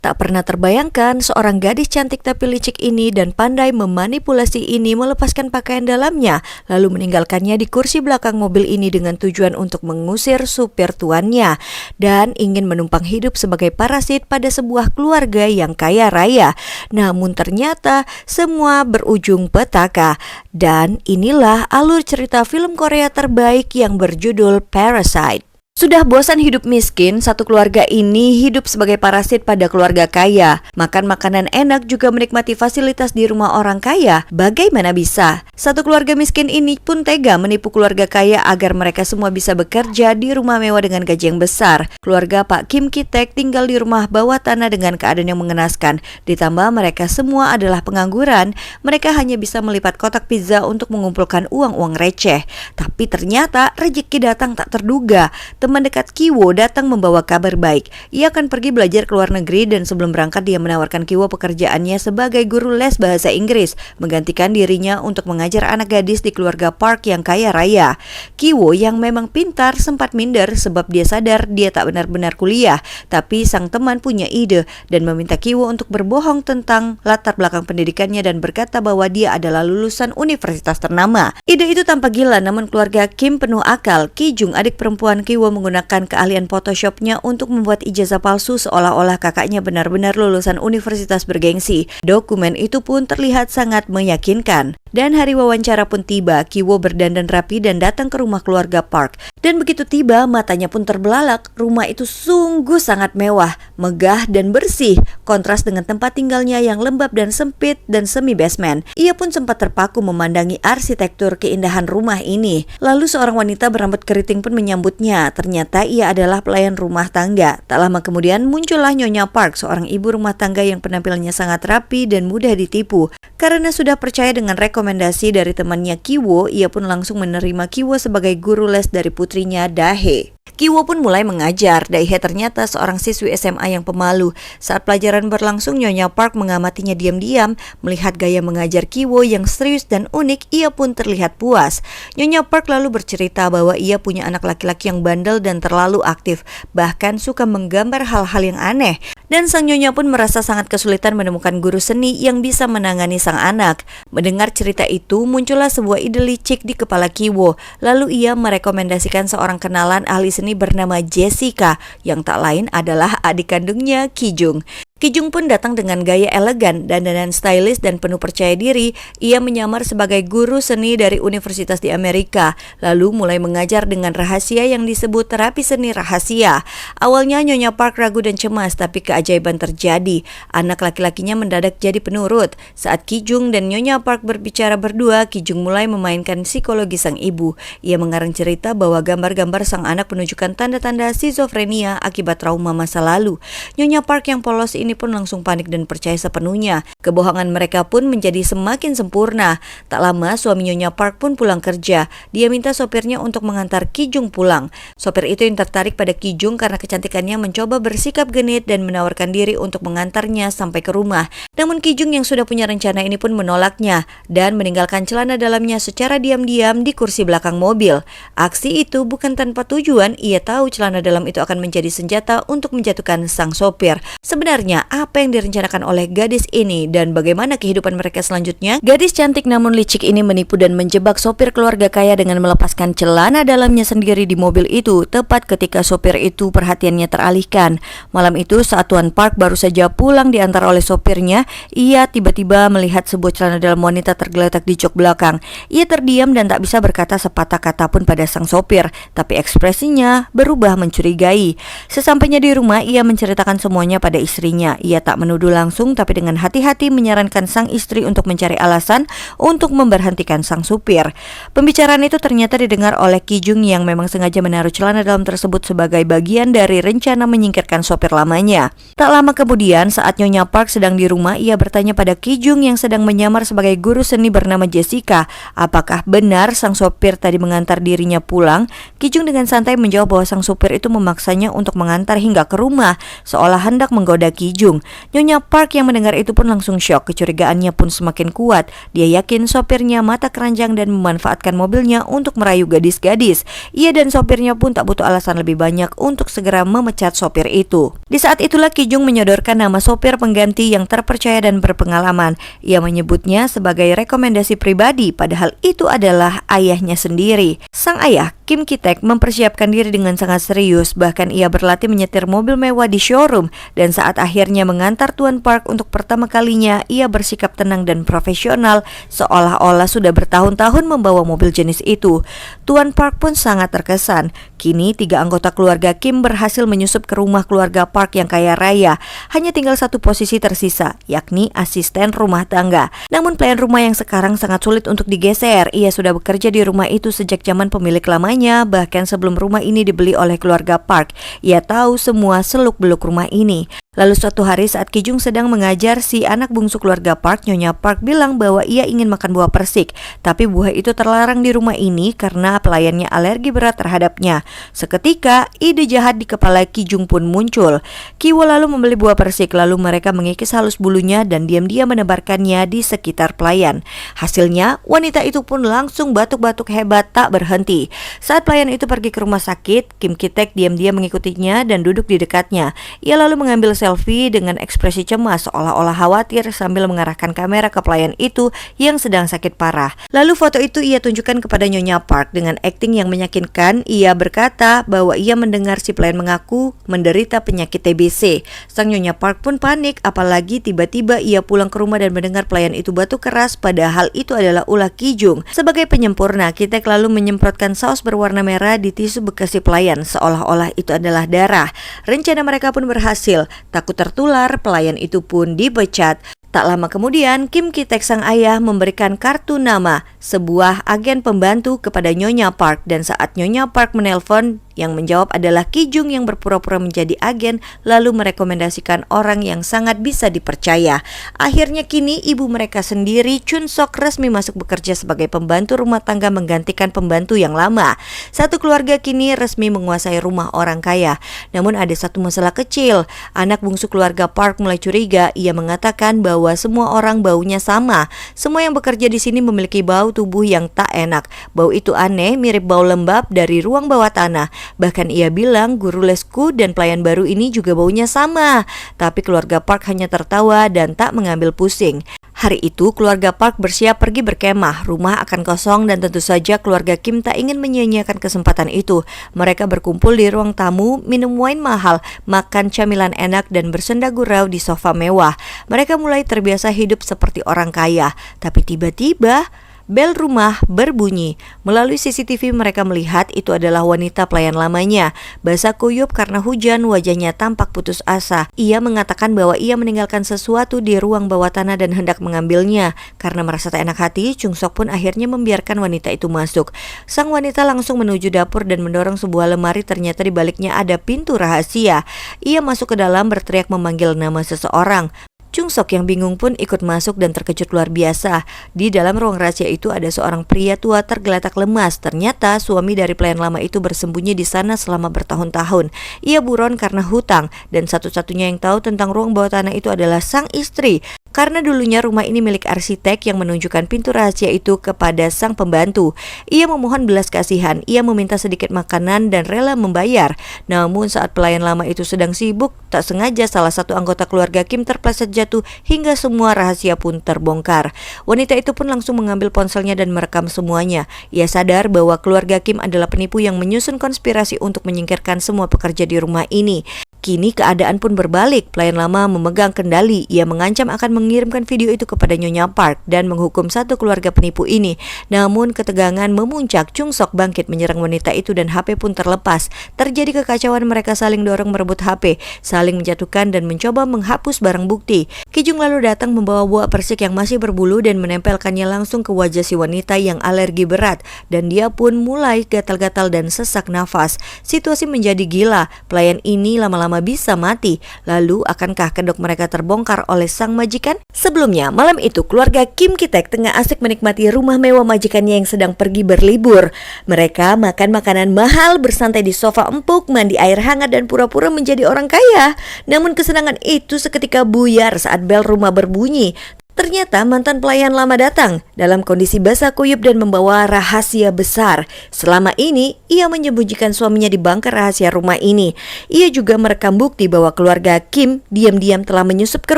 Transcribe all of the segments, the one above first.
Tak pernah terbayangkan seorang gadis cantik tapi licik ini dan pandai memanipulasi ini melepaskan pakaian dalamnya, lalu meninggalkannya di kursi belakang mobil ini dengan tujuan untuk mengusir supir tuannya dan ingin menumpang hidup sebagai parasit pada sebuah keluarga yang kaya raya. Namun ternyata semua berujung petaka. Dan inilah alur cerita film Korea terbaik yang berjudul Parasite. Sudah bosan hidup miskin, satu keluarga ini hidup sebagai parasit pada keluarga kaya. Makan makanan enak juga menikmati fasilitas di rumah orang kaya. Bagaimana bisa? Satu keluarga miskin ini pun tega menipu keluarga kaya agar mereka semua bisa bekerja di rumah mewah dengan gaji yang besar. Keluarga Pak Kim Ki-taek tinggal di rumah bawah tanah dengan keadaan yang mengenaskan. Ditambah mereka semua adalah pengangguran, mereka hanya bisa melipat kotak pizza untuk mengumpulkan uang-uang receh. Tapi ternyata rezeki datang tak terduga. Teman dekat Kiwo datang membawa kabar baik. Ia akan pergi belajar ke luar negeri dan sebelum berangkat dia menawarkan Kiwo pekerjaannya sebagai guru les bahasa Inggris, menggantikan dirinya untuk mengajar anak gadis di keluarga Park yang kaya raya. Kiwo yang memang pintar sempat minder sebab dia sadar dia tak benar-benar kuliah, tapi sang teman punya ide dan meminta Kiwo untuk berbohong tentang latar belakang pendidikannya dan berkata bahwa dia adalah lulusan universitas ternama. Ide itu tampak gila, namun keluarga Kim penuh akal. Ki Jung, adik perempuan Kiwo, menggunakan keahlian Photoshopnya untuk membuat ijazah palsu seolah-olah kakaknya benar-benar lulusan universitas bergengsi. Dokumen itu pun terlihat sangat meyakinkan. Dan hari wawancara pun tiba. Kiwo berdandan rapi dan datang ke rumah keluarga Park. Dan begitu tiba, matanya pun terbelalak. Rumah itu sungguh sangat mewah, megah dan bersih. Kontras dengan tempat tinggalnya yang lembab dan sempit dan semi basement. Ia pun sempat terpaku memandangi arsitektur keindahan rumah ini. Lalu seorang wanita berambut keriting pun menyambutnya. Ternyata ia adalah pelayan rumah tangga. Tak lama kemudian muncullah Nyonya Park, seorang ibu rumah tangga yang penampilannya sangat rapi dan mudah ditipu. Karena sudah percaya dengan rekomendasi dari temannya Kiwo, ia pun langsung menerima Kiwo sebagai guru les dari putrinya Dae. Kiwo pun mulai mengajar. Dae ternyata seorang siswi SMA yang pemalu. Saat pelajaran berlangsung, Nyonya Park mengamatinya diam-diam. Melihat gaya mengajar Kiwo yang serius dan unik, ia pun terlihat puas. Nyonya Park lalu bercerita bahwa ia punya anak laki-laki yang bandel dan terlalu aktif, bahkan suka menggambar hal-hal yang aneh. Dan sang nyonya pun merasa sangat kesulitan menemukan guru seni yang bisa menangani sang anak. Mendengar cerita itu, muncullah sebuah ide licik di kepala Kiwo. Lalu ia merekomendasikan seorang kenalan ahli seni bernama Jessica, yang tak lain adalah adik kandungnya Ki Jung. Ki Jung pun datang dengan gaya elegan, dandanan stylish dan penuh percaya diri. Ia menyamar sebagai guru seni dari universitas di Amerika, lalu mulai mengajar dengan rahasia yang disebut terapi seni rahasia. Awalnya Nyonya Park ragu dan cemas, tapi keajaiban terjadi. Anak laki-lakinya mendadak jadi penurut. Saat Ki Jung dan Nyonya Park berbicara berdua, Ki Jung mulai memainkan psikologi sang ibu. Ia mengarang cerita bahwa gambar-gambar sang anak menunjukkan tanda-tanda skizofrenia akibat trauma masa lalu. Nyonya Park yang polos ini pun langsung panik dan percaya sepenuhnya. Kebohongan mereka pun menjadi semakin sempurna. Tak lama suami Nyonya Park pun pulang kerja. Dia minta sopirnya untuk mengantar Ki Jung pulang. Sopir itu yang tertarik pada Ki Jung karena kecantikannya mencoba bersikap genit dan menawarkan diri untuk mengantarnya sampai ke rumah. Namun Ki Jung yang sudah punya rencana ini pun menolaknya dan meninggalkan celana dalamnya secara diam-diam di kursi belakang mobil. Aksi itu bukan tanpa tujuan. Ia tahu celana dalam itu akan menjadi senjata untuk menjatuhkan sang sopir. Sebenarnya apa yang direncanakan oleh gadis ini dan bagaimana kehidupan mereka selanjutnya? Gadis cantik namun licik ini menipu dan menjebak sopir keluarga kaya dengan melepaskan celana dalamnya sendiri di mobil itu tepat ketika sopir itu perhatiannya teralihkan. Malam itu saat Tuan Park baru saja pulang diantar oleh sopirnya, ia tiba-tiba melihat sebuah celana dalam wanita tergeletak di jok belakang. Ia terdiam dan tak bisa berkata sepatah kata pun pada sang sopir, tapi ekspresinya berubah mencurigai. Sesampainya di rumah, ia menceritakan semuanya pada istrinya. Ia tak menuduh langsung tapi dengan hati-hati menyarankan sang istri untuk mencari alasan untuk memberhentikan sang supir. Pembicaraan itu ternyata didengar oleh Ki Jung yang memang sengaja menaruh celana dalam tersebut sebagai bagian dari rencana menyingkirkan sopir lamanya. Tak lama kemudian saat Nyonya Park sedang di rumah, ia bertanya pada Ki Jung yang sedang menyamar sebagai guru seni bernama Jessica, apakah benar sang sopir tadi mengantar dirinya pulang? Ki Jung dengan santai menjawab bahwa sang sopir itu memaksanya untuk mengantar hingga ke rumah, seolah hendak menggoda Ki Jung. Jung. Nyonya Park yang mendengar itu pun langsung syok, kecurigaannya pun semakin kuat. Dia yakin sopirnya mata keranjang dan memanfaatkan mobilnya untuk merayu gadis-gadis. Ia dan sopirnya pun tak butuh alasan lebih banyak untuk segera memecat sopir itu. Di saat itulah Ki Jung menyodorkan nama sopir pengganti yang terpercaya dan berpengalaman. Ia menyebutnya sebagai rekomendasi pribadi, padahal itu adalah ayahnya sendiri. Sang ayah, Kim Ki-taek, mempersiapkan diri dengan sangat serius, bahkan ia berlatih menyetir mobil mewah di showroom, dan saat akhirnya mengantar Tuan Park untuk pertama kalinya, ia bersikap tenang dan profesional, seolah-olah sudah bertahun-tahun membawa mobil jenis itu. Tuan Park pun sangat terkesan. Kini 3 anggota keluarga Kim berhasil menyusup ke rumah keluarga Park yang kaya raya. Hanya tinggal satu posisi tersisa, yakni asisten rumah tangga. Namun pelayan rumah yang sekarang sangat sulit untuk digeser. Ia sudah bekerja di rumah itu sejak zaman pemilik lamanya, bahkan sebelum rumah ini dibeli oleh keluarga Park. Ia tahu semua seluk-beluk rumah ini. Lalu suatu hari saat Ki Jung sedang mengajar si anak bungsu keluarga Park, Nyonya Park bilang bahwa ia ingin makan buah persik, tapi buah itu terlarang di rumah ini karena pelayannya alergi berat terhadapnya. Seketika, ide jahat di kepala Ki Jung pun muncul. Ki-wo lalu membeli buah persik, lalu mereka mengikis halus bulunya dan diam-diam menebarkannya di sekitar pelayan. Hasilnya, wanita itu pun langsung batuk-batuk hebat tak berhenti. Saat pelayan itu pergi ke rumah sakit, Kim Ki-taek diam-diam mengikutinya dan duduk di dekatnya. Ia lalu mengambil selfie dengan ekspresi cemas seolah-olah khawatir sambil mengarahkan kamera ke pelayan itu yang sedang sakit parah. Lalu foto itu ia tunjukkan kepada Nyonya Park dengan akting yang meyakinkan. Ia berkata bahwa ia mendengar si pelayan mengaku menderita penyakit TBC. Sang Nyonya Park pun panik, apalagi tiba-tiba ia pulang ke rumah dan mendengar pelayan itu batuk keras, padahal itu adalah ulah Ki Jung. Sebagai penyempurna, Ki-taek lalu menyemprotkan saus berwarna merah di tisu bekas si pelayan seolah-olah itu adalah darah. Rencana mereka pun berhasil. Takut tertular, pelayan itu pun dipecat. Tak lama kemudian, Kim Ki-taek sang ayah memberikan kartu nama sebuah agen pembantu kepada Nyonya Park, dan saat Nyonya Park menelpon, yang menjawab adalah Ki Jung yang berpura-pura menjadi agen lalu merekomendasikan orang yang sangat bisa dipercaya. Akhirnya kini ibu mereka sendiri, Chun Sok, resmi masuk bekerja sebagai pembantu rumah tangga menggantikan pembantu yang lama. Satu keluarga kini resmi menguasai rumah orang kaya. Namun ada satu masalah kecil. Anak bungsu keluarga Park mulai curiga. Ia mengatakan bahwa semua orang baunya sama. Semua yang bekerja di sini memiliki bau tubuh yang tak enak. Bau itu aneh, mirip bau lembab dari ruang bawah tanah. Bahkan ia bilang guru lesku dan pelayan baru ini juga baunya sama. Tapi keluarga Park hanya tertawa dan tak mengambil pusing. Hari itu keluarga Park bersiap pergi berkemah. Rumah akan kosong dan tentu saja keluarga Kim tak ingin menyia-nyiakan kesempatan itu. Mereka berkumpul di ruang tamu, minum wine mahal, makan camilan enak dan bersenda gurau di sofa mewah. Mereka mulai terbiasa hidup seperti orang kaya. Tapi tiba-tiba bel rumah berbunyi. Melalui CCTV mereka melihat itu adalah wanita pelayan lamanya. Basah kuyup karena hujan, wajahnya tampak putus asa. Ia mengatakan bahwa ia meninggalkan sesuatu di ruang bawah tanah dan hendak mengambilnya. Karena merasa tak enak hati, Chung Sok pun akhirnya membiarkan wanita itu masuk. Sang wanita langsung menuju dapur dan mendorong sebuah lemari, ternyata di baliknya ada pintu rahasia. Ia masuk ke dalam berteriak memanggil nama seseorang. Chung Sok yang bingung pun ikut masuk dan terkejut luar biasa. Di dalam ruang rahasia itu ada seorang pria tua tergeletak lemas. Ternyata suami dari pelayan lama itu bersembunyi di sana selama bertahun-tahun. Ia buron karena hutang dan satu-satunya yang tahu tentang ruang bawah tanah itu adalah sang istri. Karena dulunya rumah ini milik arsitek yang menunjukkan pintu rahasia itu kepada sang pembantu. Ia memohon belas kasihan, ia meminta sedikit makanan dan rela membayar. Namun saat pelayan lama itu sedang sibuk, tak sengaja salah satu anggota keluarga Kim terpleset jatuh hingga semua rahasia pun terbongkar. Wanita itu pun langsung mengambil ponselnya dan merekam semuanya. Ia sadar bahwa keluarga Kim adalah penipu yang menyusun konspirasi untuk menyingkirkan semua pekerja di rumah ini. Kini keadaan pun berbalik, pelayan lama memegang kendali. Ia mengancam akan mengirimkan video itu kepada Nyonya Park dan menghukum satu keluarga penipu ini. Namun ketegangan memuncak, Chung Sok bangkit menyerang wanita itu dan HP pun terlepas. Terjadi kekacauan, mereka saling dorong merebut HP, saling menjatuhkan dan mencoba menghapus barang bukti. Ki Jung lalu datang membawa buah persik yang masih berbulu dan menempelkannya langsung ke wajah si wanita yang alergi berat. Dan dia pun mulai gatal-gatal dan sesak nafas. Situasi menjadi gila, pelayan ini lama-lama lama bisa mati. Lalu akankah kedok mereka terbongkar oleh sang majikan? Sebelumnya, malam itu keluarga Kim Ki-taek tengah asik menikmati rumah mewah majikannya yang sedang pergi berlibur. Mereka makan makanan mahal, bersantai di sofa empuk, mandi air hangat dan pura-pura menjadi orang kaya. Namun kesenangan itu seketika buyar saat bel rumah berbunyi. Ternyata mantan pelayan lama datang dalam kondisi basah kuyup dan membawa rahasia besar. Selama ini, ia menyembunyikan suaminya di bunker rahasia rumah ini. Ia juga merekam bukti bahwa keluarga Kim diam-diam telah menyusup ke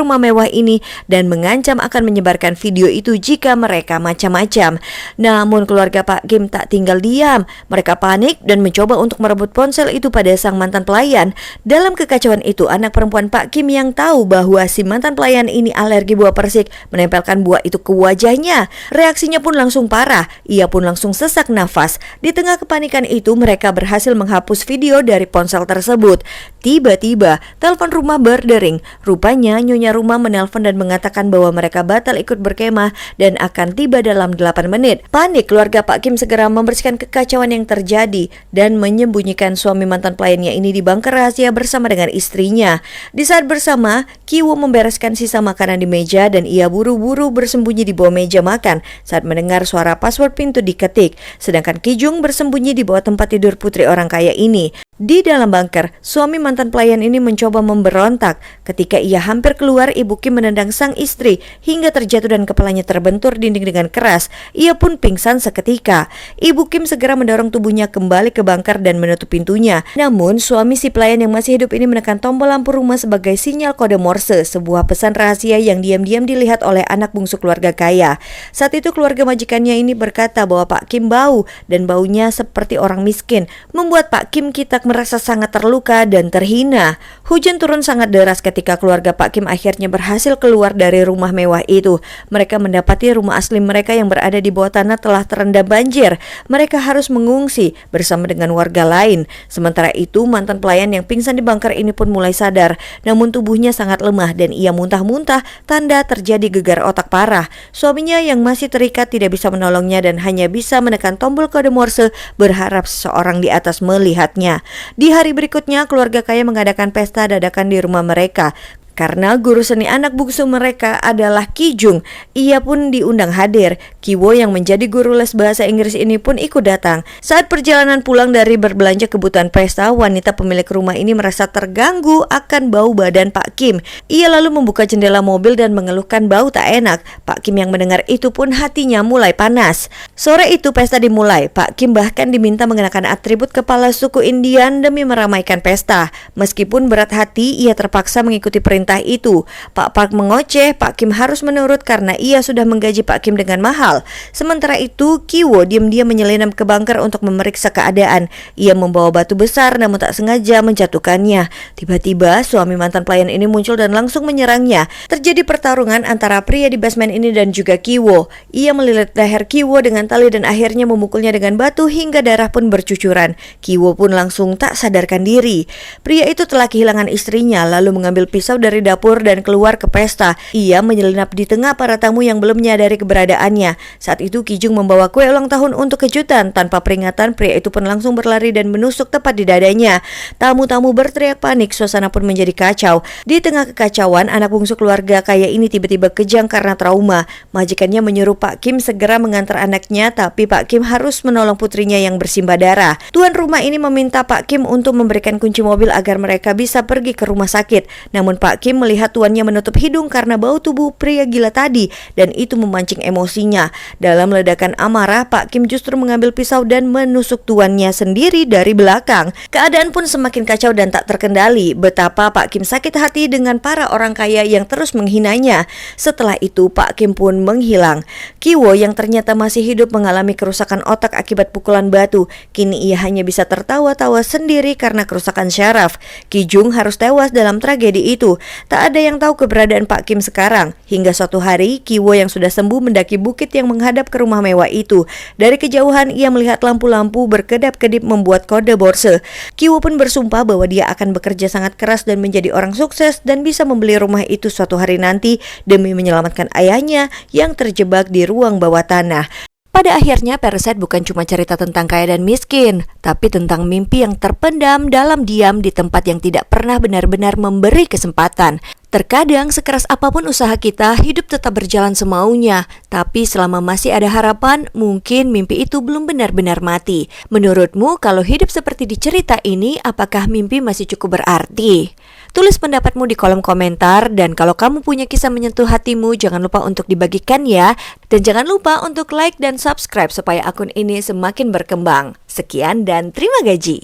rumah mewah ini dan mengancam akan menyebarkan video itu jika mereka macam-macam. Namun keluarga Pak Kim tak tinggal diam. Mereka panik dan mencoba untuk merebut ponsel itu pada sang mantan pelayan. Dalam kekacauan itu, anak perempuan Pak Kim yang tahu bahwa si mantan pelayan ini alergi buah persik menempelkan buah itu ke wajahnya. Reaksinya pun langsung parah. Ia pun langsung sesak nafas. Di tengah kepanikan itu, mereka berhasil menghapus video dari ponsel tersebut. Tiba-tiba, telepon rumah berdering. Rupanya nyonya rumah menelpon dan mengatakan bahwa mereka batal ikut berkemah dan akan tiba dalam 8 menit. Panik, keluarga Pak Kim segera membersihkan kekacauan yang terjadi dan menyembunyikan suami mantan pelayannya ini di bunker rahasia bersama dengan istrinya. Di saat bersama, Ki-woo membereskan sisa makanan di meja dan ia buru-buru bersembunyi di bawah meja makan saat mendengar suara password pintu diketik. Sedangkan Ki-jung bersembunyi di bawah tempat tidur putri orang kaya ini. Di dalam bunker, suami mantan pelayan ini mencoba memberontak. Ketika ia hampir keluar, Ibu Kim menendang sang istri hingga terjatuh dan kepalanya terbentur dinding dengan keras. Ia pun pingsan seketika. Ibu Kim segera mendorong tubuhnya kembali ke bunker dan menutup pintunya. Namun, suami si pelayan yang masih hidup ini menekan tombol lampu rumah sebagai sinyal kode Morse, sebuah pesan rahasia yang diam-diam dilihat oleh anak bungsu keluarga kaya. Saat itu keluarga majikannya ini berkata bahwa Pak Kim bau dan baunya seperti orang miskin, membuat Pak Kim Ki-taek merasa sangat terluka dan terhina. Hujan turun sangat deras ketika keluarga Pak Kim akhirnya berhasil keluar dari rumah mewah itu. Mereka mendapati rumah asli mereka yang berada di bawah tanah telah terendam banjir. Mereka harus mengungsi bersama dengan warga lain. Sementara itu, mantan pelayan yang pingsan di bunker ini pun mulai sadar, namun tubuhnya sangat lemah dan ia muntah-muntah, tanda terjadi gegar otak parah. Suaminya yang masih terikat tidak bisa menolongnya dan hanya bisa menekan tombol kode Morse berharap seseorang di atas melihatnya. Di hari berikutnya, keluarga kaya mengadakan pesta dadakan di rumah mereka. Karena guru seni anak bungsu mereka adalah Ki-jung, ia pun diundang hadir. Ki-woo yang menjadi guru les bahasa Inggris ini pun ikut datang. Saat perjalanan pulang dari berbelanja kebutuhan pesta, wanita pemilik rumah ini merasa terganggu akan bau badan Pak Kim. Ia lalu membuka jendela mobil dan mengeluhkan bau tak enak. Pak Kim yang mendengar itu pun hatinya mulai panas. Sore itu pesta dimulai. Pak Kim bahkan diminta mengenakan atribut kepala suku Indian demi meramaikan pesta. Meskipun berat hati, ia terpaksa mengikuti perintah itu. Pak Park mengoceh, Pak Kim harus menurut karena ia sudah menggaji Pak Kim dengan mahal. Sementara itu, Ki-woo diam-diam menyelinap ke bunker untuk memeriksa keadaan. Ia membawa batu besar namun tak sengaja menjatuhkannya. Tiba-tiba, suami mantan pelayan ini muncul dan langsung menyerangnya. Terjadi pertarungan antara pria di basement ini dan juga Ki-woo. Ia melilit leher Ki-woo dengan tali dan akhirnya memukulnya dengan batu hingga darah pun bercucuran. Ki-woo pun langsung tak sadarkan diri. Pria itu telah kehilangan istrinya lalu mengambil pisau dari dapur dan keluar ke pesta. Ia menyelinap di tengah para tamu yang belum menyadari keberadaannya. Saat itu Ki-jung membawa kue ulang tahun untuk kejutan. Tanpa peringatan, pria itu pun langsung berlari dan menusuk tepat di dadanya. Tamu-tamu berteriak panik, suasana pun menjadi kacau. Di tengah kekacauan, anak bungsu keluarga kaya ini tiba-tiba kejang karena trauma. Majikannya menyuruh Pak Kim segera mengantar anaknya, tapi Pak Kim harus menolong putrinya yang bersimbah darah. Tuan rumah ini meminta Pak Kim untuk memberikan kunci mobil agar mereka bisa pergi ke rumah sakit. Namun Pak Kim melihat tuannya menutup hidung karena bau tubuh pria gila tadi dan itu memancing emosinya. Dalam ledakan amarah, Pak Kim justru mengambil pisau dan menusuk tuannya sendiri dari belakang. Keadaan pun semakin kacau dan tak terkendali. Betapa Pak Kim sakit hati dengan para orang kaya yang terus menghinanya. Setelah itu, Pak Kim pun menghilang. Ki-woo yang ternyata masih hidup mengalami kerusakan otak akibat pukulan batu. Kini ia hanya bisa tertawa-tawa sendiri karena kerusakan syaraf. Ki-jung harus tewas dalam tragedi itu. Tak ada yang tahu keberadaan Pak Kim sekarang. Hingga suatu hari, Ki-woo yang sudah sembuh mendaki bukit yang menghadap ke rumah mewah itu. Dari kejauhan, ia melihat lampu-lampu berkedap-kedip membuat kode Morse. Ki-woo pun bersumpah bahwa dia akan bekerja sangat keras dan menjadi orang sukses dan bisa membeli rumah itu suatu hari nanti demi menyelamatkan ayahnya yang terjebak di ruang bawah tanah. Pada akhirnya, Parasite bukan cuma cerita tentang kaya dan miskin, tapi tentang mimpi yang terpendam dalam diam di tempat yang tidak pernah benar-benar memberi kesempatan. Terkadang sekeras apapun usaha kita, hidup tetap berjalan semaunya. Tapi selama masih ada harapan, mungkin mimpi itu belum benar-benar mati. Menurutmu, kalau hidup seperti di cerita ini, apakah mimpi masih cukup berarti? Tulis pendapatmu di kolom komentar, dan kalau kamu punya kisah menyentuh hatimu, jangan lupa untuk dibagikan ya. Dan jangan lupa untuk like dan subscribe supaya akun ini semakin berkembang. Sekian dan terima gaji.